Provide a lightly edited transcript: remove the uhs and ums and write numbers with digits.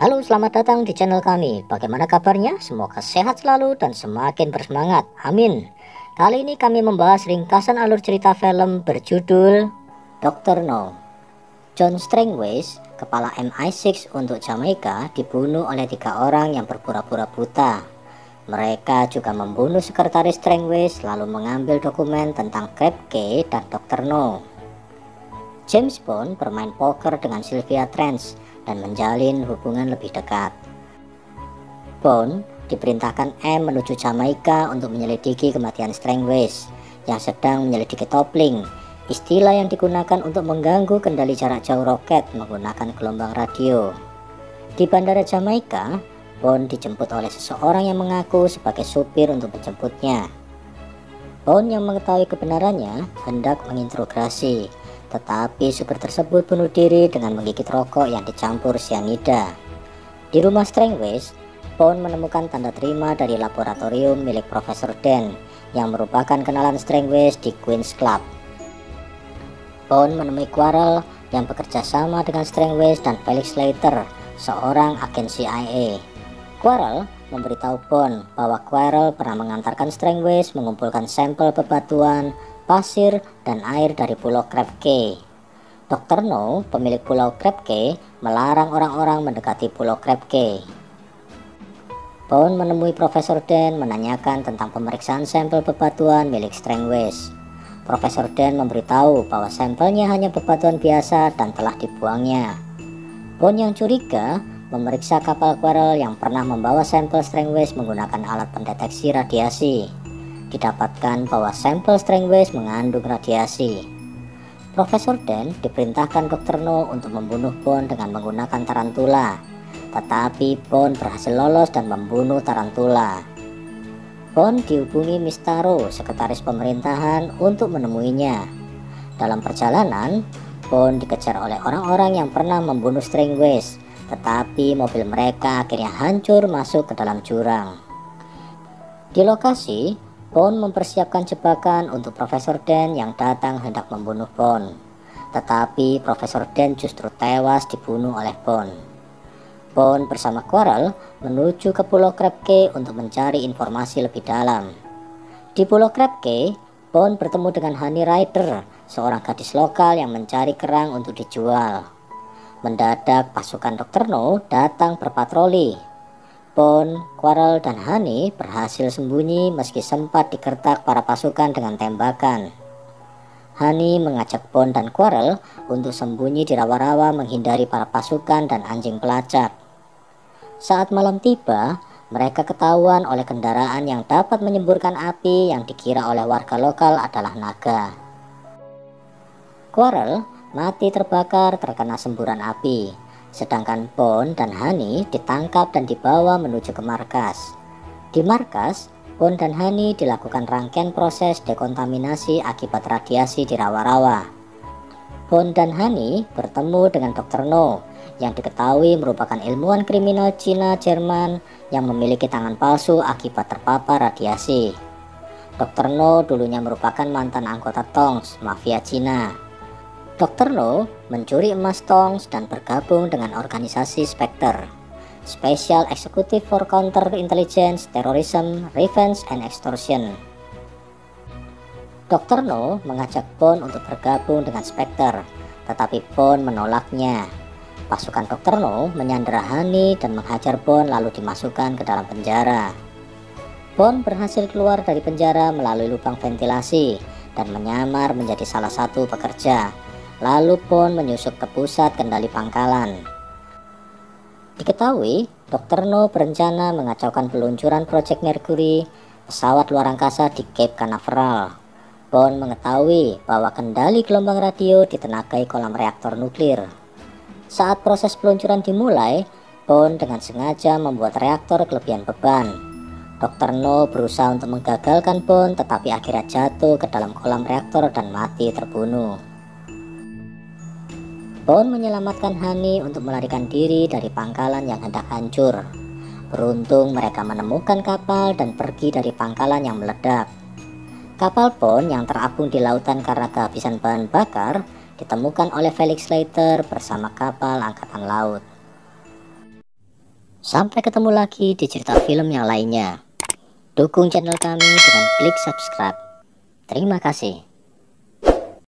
Halo, selamat datang di channel kami. Bagaimana kabarnya? Semoga sehat selalu dan semakin bersemangat. Amin. Kali ini kami membahas ringkasan alur cerita film berjudul Dr. No. John Strangways, kepala MI6 untuk Jamaika, dibunuh oleh 3 orang yang berpura-pura buta. Mereka juga membunuh sekretaris Strangways lalu mengambil dokumen tentang Krabke dan Dr. No. James Bond bermain poker dengan Sylvia Trench dan menjalin hubungan lebih dekat. Bond diperintahkan M menuju Jamaika untuk menyelidiki kematian Strangways yang sedang menyelidiki Topling, istilah yang digunakan untuk mengganggu kendali jarak jauh roket menggunakan gelombang radio. Di bandara Jamaika, Bond dijemput oleh seseorang yang mengaku sebagai supir untuk menjemputnya. Bond yang mengetahui kebenarannya hendak menginterogasi, tetapi supir tersebut bunuh diri dengan menggigit rokok yang dicampur cyanida. Di rumah Strangways, Bond menemukan tanda terima dari laboratorium milik Profesor Dan yang merupakan kenalan Strangways di Queen's Club. Bond menemui Quarrel yang bekerja sama dengan Strangways dan Felix Leiter, seorang agen CIA. Quarrel memberitahu Bond bahwa Quarrel pernah mengantarkan Strangways mengumpulkan sampel bebatuan, pasir, dan air dari Pulau Krabke. Dr. No, pemilik Pulau Krabke, melarang orang-orang mendekati Pulau Krabke. Bond menemui Profesor Dan menanyakan tentang pemeriksaan sampel bebatuan milik Strangways. Profesor Dan memberitahu bahwa sampelnya hanya bebatuan biasa dan telah dibuangnya. Bond yang curiga memeriksa kapal Quarrel yang pernah membawa sampel Strangways menggunakan alat pendeteksi radiasi. Didapatkan bahwa sampel Strangways mengandung radiasi. Profesor Dan diperintahkan Dr. No untuk membunuh Bond dengan menggunakan tarantula, tetapi Bond berhasil lolos dan membunuh tarantula. Bond dihubungi Miss Taro, sekretaris pemerintahan, untuk menemuinya. Dalam perjalanan, Bond dikejar oleh orang-orang yang pernah membunuh Strangways, tetapi mobil mereka akhirnya hancur masuk ke dalam jurang. Di lokasi, Bond mempersiapkan jebakan untuk Profesor Dan yang datang hendak membunuh Bond. Tetapi Profesor Dan justru tewas dibunuh oleh Bond. Bond bersama Quarrel menuju ke Pulau Krabke untuk mencari informasi lebih dalam. Di Pulau Krabke, Bond bertemu dengan Honey Rider, seorang gadis lokal yang mencari kerang untuk dijual. Mendadak pasukan Dr. No datang berpatroli. Bond, Quarrel, dan Honey berhasil sembunyi meski sempat digertak para pasukan dengan tembakan. Honey mengajak Bond dan Quarrel untuk sembunyi di rawa-rawa menghindari para pasukan dan anjing pelacak. Saat malam tiba, mereka ketahuan oleh kendaraan yang dapat menyemburkan api yang dikira oleh warga lokal adalah naga. Quarrel mati terbakar terkena semburan api, sedangkan Bond dan Honey ditangkap dan dibawa menuju ke markas. Di markas, Bond dan Honey dilakukan rangkaian proses dekontaminasi akibat radiasi di rawa-rawa. Bond dan Honey bertemu dengan Dr. No, yang diketahui merupakan ilmuwan kriminal Cina-Jerman yang memiliki tangan palsu akibat terpapar radiasi. Dr. No dulunya merupakan mantan anggota Tongs, mafia Cina. Dr. No mencuri emas Tongs dan bergabung dengan organisasi Spectre, Special Executive for Counter Intelligence, Terrorism, Revenge, and Extortion. Dr. No mengajak Bond untuk bergabung dengan Spectre, tetapi Bond menolaknya. Pasukan Dr. No menyandera Honey dan menghajar Bond lalu dimasukkan ke dalam penjara. Bond berhasil keluar dari penjara melalui lubang ventilasi dan menyamar menjadi salah satu pekerja. Lalu Bond menyusup ke pusat kendali pangkalan. Diketahui, Dr. No berencana mengacaukan peluncuran Project Mercury, pesawat luar angkasa di Cape Canaveral. Bond mengetahui bahwa kendali gelombang radio ditenagai kolam reaktor nuklir. Saat proses peluncuran dimulai, Bond dengan sengaja membuat reaktor kelebihan beban. Dr. No berusaha untuk menggagalkan Bond, tetapi akhirnya jatuh ke dalam kolam reaktor dan mati terbunuh. Bond menyelamatkan Honey untuk melarikan diri dari pangkalan yang hendak hancur. Beruntung mereka menemukan kapal dan pergi dari pangkalan yang meledak. Kapal Bond yang terapung di lautan karena kehabisan bahan bakar ditemukan oleh Felix Leiter bersama kapal angkatan laut. Sampai ketemu lagi di cerita film yang lainnya. Dukung channel kami dengan klik subscribe. Terima kasih.